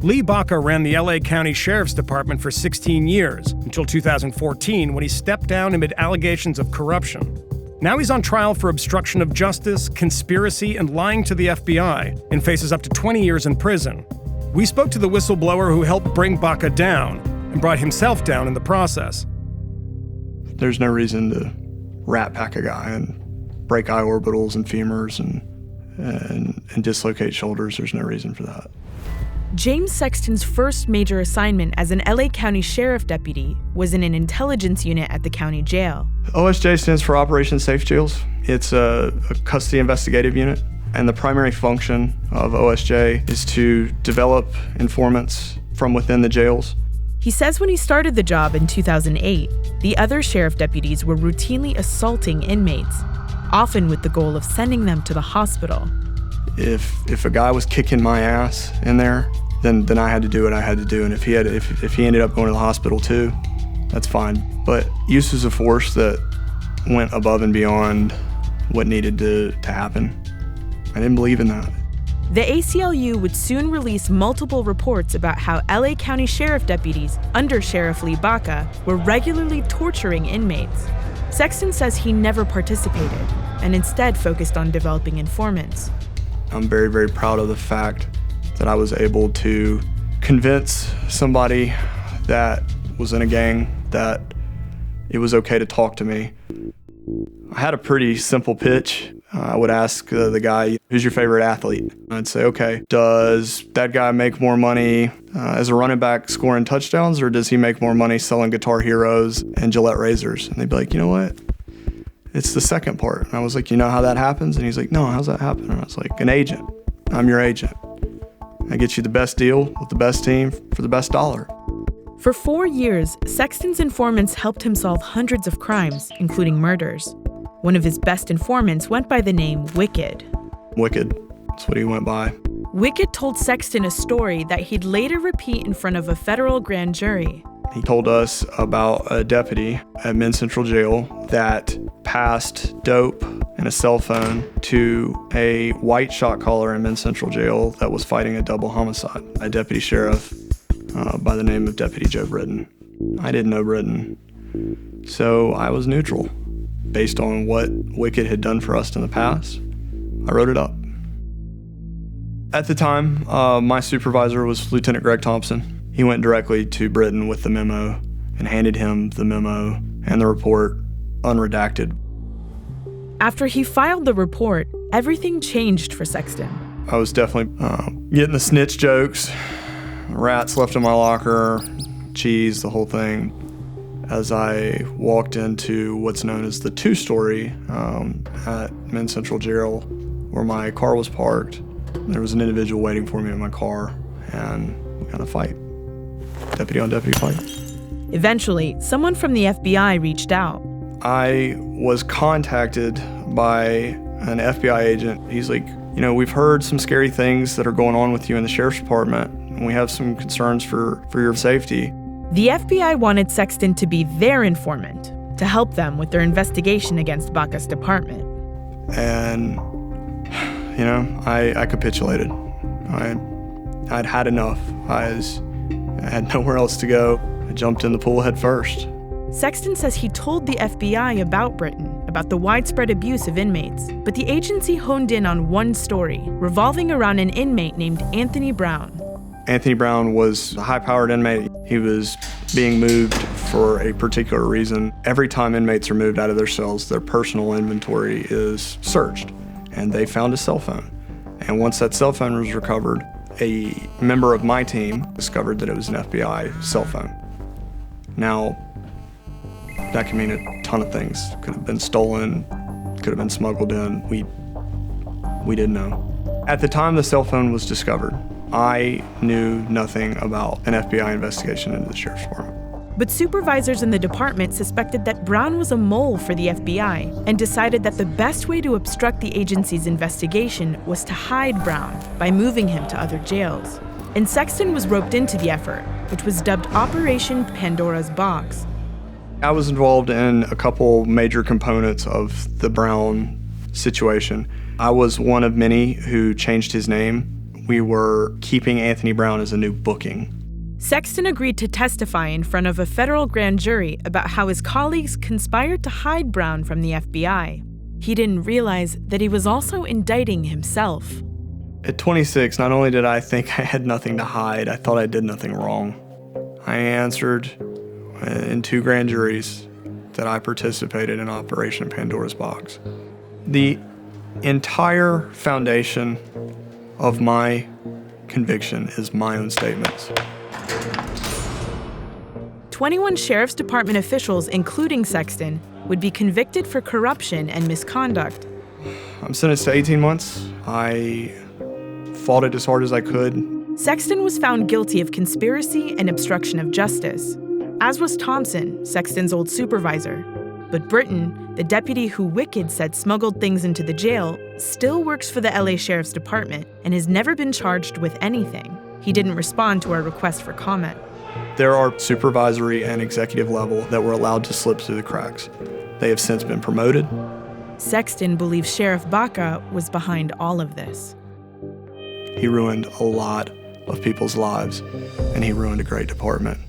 Lee Baca ran the LA County Sheriff's Department for 16 years, until 2014 when he stepped down amid allegations of corruption. Now he's on trial for obstruction of justice, conspiracy, and lying to the FBI, and faces up to 20 years in prison. We spoke to the whistleblower who helped bring Baca down, and brought himself down in the process. There's no reason to rat pack a guy and break eye orbitals and femurs and dislocate shoulders. There's no reason for that. James Sexton's first major assignment as an LA County Sheriff deputy was in an intelligence unit at the county jail. OSJ stands for Operation Safe Jails. It's a custody investigative unit, and the primary function of OSJ is to develop informants from within the jails. He says when he started the job in 2008, the other sheriff deputies were routinely assaulting inmates, often with the goal of sending them to the hospital. If a guy was kicking my ass in there, then I had to do what I had to do. And if he ended up going to the hospital too, that's fine. But uses of force that went above and beyond what needed to happen, I didn't believe in that. The ACLU would soon release multiple reports about how LA County Sheriff deputies under Sheriff Lee Baca were regularly torturing inmates. Sexton says he never participated and instead focused on developing informants. I'm very, very proud of the fact that I was able to convince somebody that was in a gang that it was okay to talk to me. I had a pretty simple pitch. I would ask the guy, who's your favorite athlete? I'd say, okay, does that guy make more money as a running back scoring touchdowns, or does he make more money selling Guitar Heroes and Gillette razors? And they'd be like, you know what? It's the second part. And I was like, you know how that happens? And he's like, no, how's that happen? And I was like, an agent. I'm your agent. I get you the best deal with the best team for the best dollar. For 4 years, Sexton's informants helped him solve hundreds of crimes, including murders. One of his best informants went by the name Wicked. Wicked, that's what he went by. Wicked told Sexton a story that he'd later repeat in front of a federal grand jury. He told us about a deputy at Men's Central Jail that passed dope and a cell phone to a white shot caller in Men's Central Jail that was fighting a double homicide, a deputy sheriff by the name of Deputy Joe Britton. I didn't know Britton, so I was neutral. Based on what Wicked had done for us in the past, I wrote it up. At the time, my supervisor was Lieutenant Greg Thompson. He went directly to Britton with the memo and handed him the memo and the report unredacted. After he filed the report, everything changed for Sexton. I was definitely getting the snitch jokes, rats left in my locker, cheese, the whole thing. As I walked into what's known as the two-story at Men's Central Jail, where my car was parked, there was an individual waiting for me in my car, and we got a fight. Deputy on deputy fight. Eventually, someone from the FBI reached out. I was contacted by an FBI agent. He's like, you know, we've heard some scary things that are going on with you in the sheriff's department, and we have some concerns for your safety. The FBI wanted Sexton to be their informant, to help them with their investigation against Baca's department. And, you know, I capitulated. I'd had enough. I had nowhere else to go. I jumped in the pool head first. Sexton says he told the FBI about Britton, about the widespread abuse of inmates, but the agency honed in on one story, revolving around an inmate named Anthony Brown. Anthony Brown was a high-powered inmate. He was being moved for a particular reason. Every time inmates are moved out of their cells, their personal inventory is searched, and they found a cell phone. And once that cell phone was recovered, a member of my team discovered that it was an FBI cell phone. Now, that can mean a ton of things. Could have been stolen, could have been smuggled in. We didn't know. At the time the cell phone was discovered, I knew nothing about an FBI investigation into the sheriff's department. But supervisors in the department suspected that Brown was a mole for the FBI and decided that the best way to obstruct the agency's investigation was to hide Brown by moving him to other jails. And Sexton was roped into the effort, which was dubbed Operation Pandora's Box. I was involved in a couple major components of the Brown situation. I was one of many who changed his name we were keeping Anthony Brown as a new booking. Sexton agreed to testify in front of a federal grand jury about how his colleagues conspired to hide Brown from the FBI. He didn't realize that he was also indicting himself. At 26, not only did I think I had nothing to hide, I thought I did nothing wrong. I answered in 2 grand juries that I participated in Operation Pandora's Box. The entire foundation of my conviction is my own statements. 21 Sheriff's Department officials, including Sexton, would be convicted for corruption and misconduct. I'm sentenced to 18 months. I fought it as hard as I could. Sexton was found guilty of conspiracy and obstruction of justice, as was Thompson, Sexton's old supervisor. But Britton, the deputy who Wicked said smuggled things into the jail, still works for the LA Sheriff's Department and has never been charged with anything. He didn't respond to our request for comment. There are supervisory and executive level that were allowed to slip through the cracks. They have since been promoted. Sexton believes Sheriff Baca was behind all of this. He ruined a lot of people's lives, and he ruined a great department.